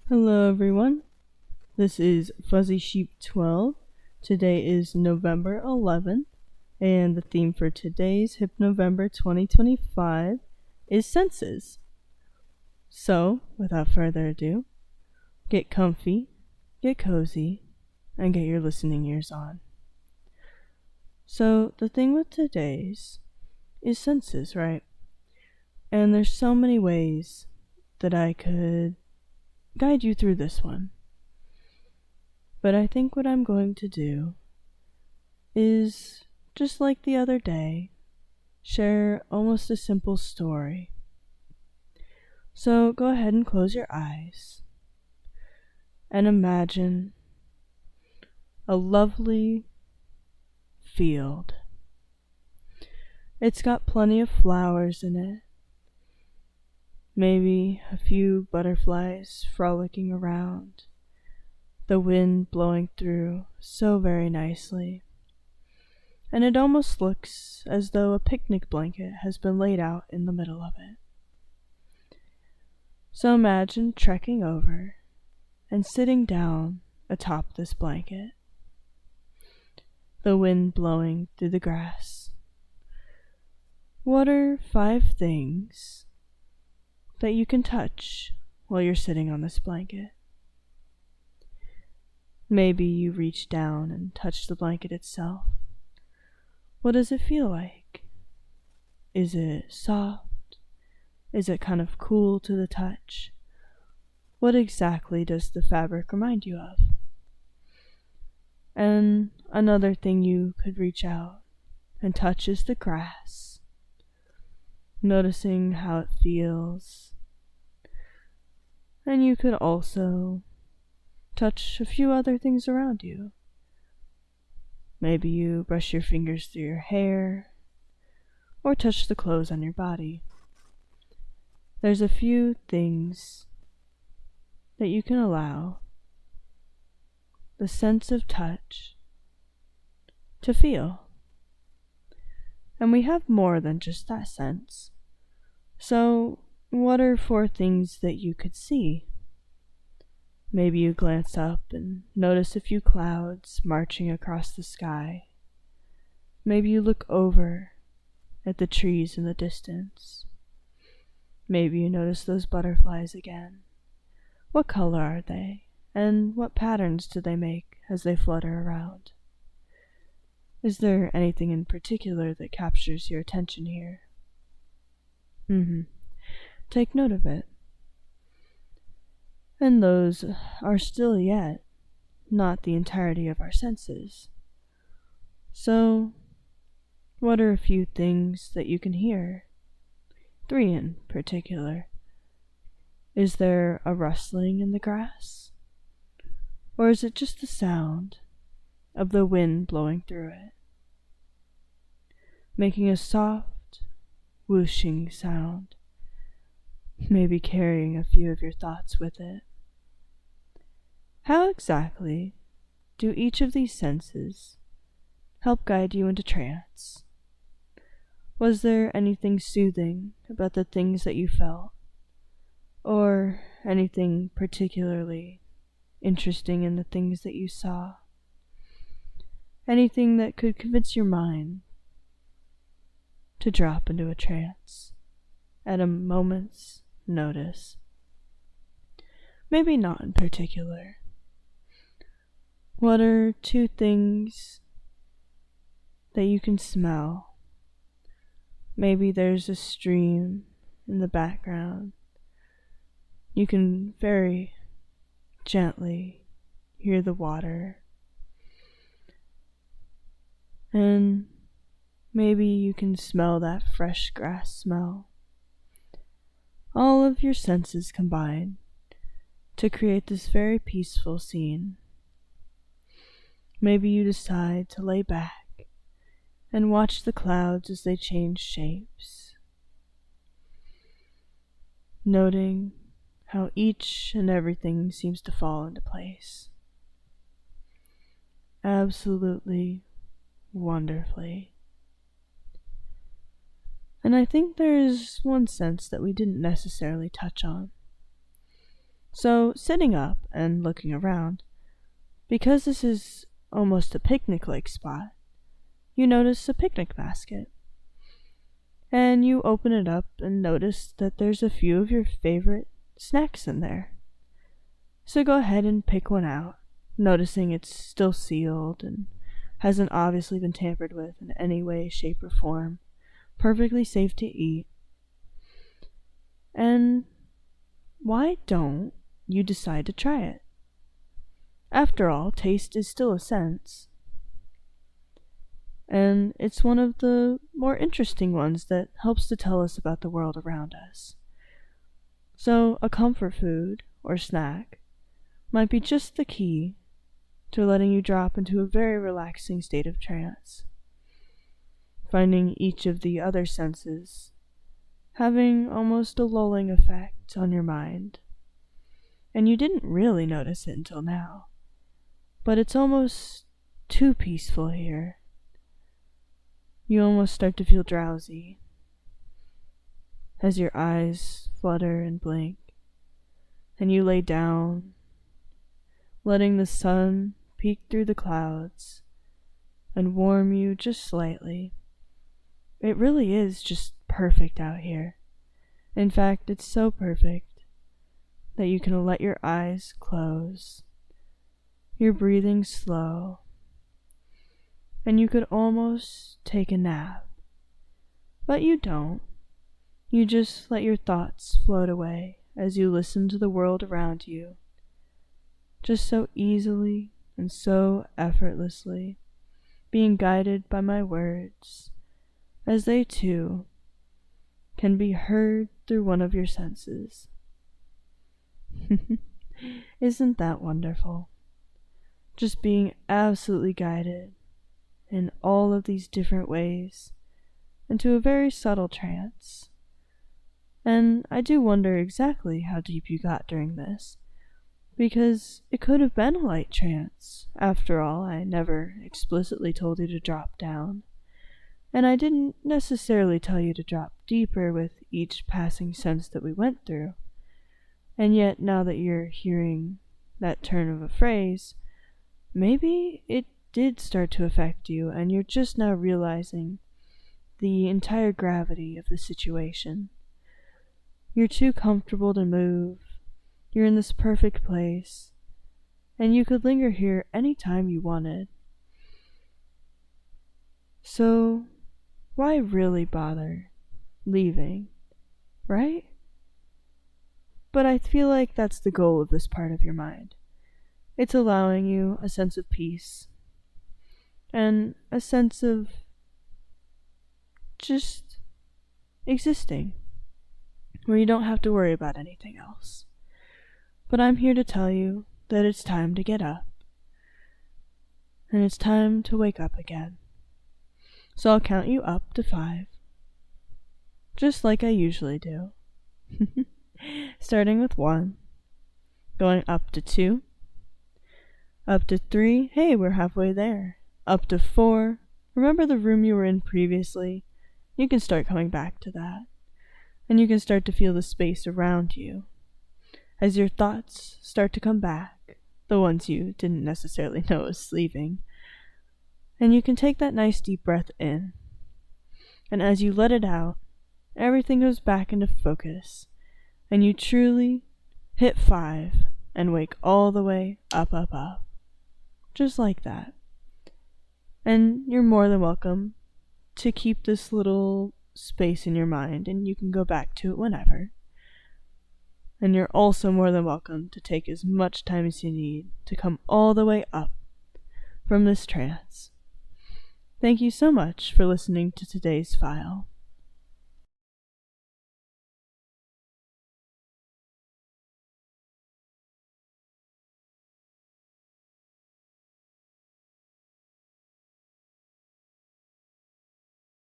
Hello everyone, this is Fuzzy Sheep 12. Today is November 11th, and the theme for today's Hypnovember 2025 is senses. So, without further ado, get comfy, get cozy, and get your listening ears on. So, the thing with today's is senses, right? And there's so many ways that I could guide you through this one. But I think what I'm going to do is, just like the other day, share almost a simple story. So go ahead and close your eyes and imagine a lovely field. It's got plenty of flowers in it, maybe a few butterflies frolicking around, the wind blowing through so very nicely. And it almost looks as though a picnic blanket has been laid out in the middle of it. So imagine trekking over and sitting down atop this blanket, the wind blowing through the grass. What are 5 things that you can touch while you're sitting on this blanket? Maybe you reach down and touch the blanket itself. What does it feel like? Is it soft? Is it kind of cool to the touch? What exactly does the fabric remind you of? And another thing you could reach out and touch is the grass, noticing how it feels. And you could also touch a few other things around you. Maybe you brush your fingers through your hair, or touch the clothes on your body. There's a few things that you can allow the sense of touch to feel. And we have more than just that sense. So, what are 4 things that you could see? Maybe you glance up and notice a few clouds marching across the sky. Maybe you look over at the trees in the distance. Maybe you notice those butterflies again. What color are they? And what patterns do they make as they flutter around? Is there anything in particular that captures your attention here? Take note of it. And those are still yet not the entirety of our senses. So, what are a few things that you can hear? 3 in particular. Is there a rustling in the grass? Or is it just the sound of the wind blowing through it, making a soft, whooshing sound, maybe carrying a few of your thoughts with it? How exactly do each of these senses help guide you into trance? Was there anything soothing about the things that you felt? Or anything particularly interesting in the things that you saw? Anything that could convince your mind to drop into a trance at a moment's notice? Maybe not in particular. What are 2 things that you can smell? Maybe there's a stream in the background. You can very gently hear the water. And maybe you can smell that fresh grass smell. All of your senses combine to create this very peaceful scene. Maybe you decide to lay back and watch the clouds as they change shapes, noting how each and everything seems to fall into place. Absolutely wonderfully. And I think there's one sense that we didn't necessarily touch on. So, sitting up and looking around, because this is almost a picnic-like spot, you notice a picnic basket. And you open it up and notice that there's a few of your favorite snacks in there. So go ahead and pick one out, noticing it's still sealed and hasn't obviously been tampered with in any way, shape, or form. Perfectly safe to eat. And why don't you decide to try it? After all, taste is still a sense. And it's one of the more interesting ones that helps to tell us about the world around us. So, a comfort food or snack might be just the key to letting you drop into a very relaxing state of trance, finding each of the other senses having almost a lulling effect on your mind. And you didn't really notice it until now, but it's almost too peaceful here. You almost start to feel drowsy as your eyes flutter and blink, and you lay down, letting the sun peek through the clouds and warm you just slightly. It really is just perfect out here. In fact, it's so perfect that you can let your eyes close, your breathing slow, and you could almost take a nap. But you don't. You just let your thoughts float away as you listen to the world around you, just so easily and so effortlessly, being guided by my words, as they too can be heard through one of your senses. Isn't that wonderful? Just being absolutely guided in all of these different ways into a very subtle trance. And I do wonder exactly how deep you got during this, because it could have been a light trance. After all, I never explicitly told you to drop down, and I didn't necessarily tell you to drop deeper with each passing sense that we went through. And yet, now that you're hearing that turn of a phrase, maybe it did start to affect you, and you're just now realizing the entire gravity of the situation. You're too comfortable to move. You're in this perfect place, and you could linger here any time you wanted. So, why really bother leaving, right? But I feel like that's the goal of this part of your mind. It's allowing you a sense of peace and a sense of just existing, where you don't have to worry about anything else. But I'm here to tell you that it's time to get up, and it's time to wake up again. So I'll count you up to 5, just like I usually do. Starting with 1, going up to 2, up to 3, hey, we're halfway there, up to 4, remember the room you were in previously? You can start coming back to that, and you can start to feel the space around you as your thoughts start to come back, the ones you didn't necessarily know was leaving. And you can take that nice deep breath in, and as you let it out, everything goes back into focus, and you truly hit 5 and wake all the way up, up, up. Just like that. And you're more than welcome to keep this little space in your mind, and you can go back to it whenever. And you're also more than welcome to take as much time as you need to come all the way up from this trance. Thank you so much for listening to today's file.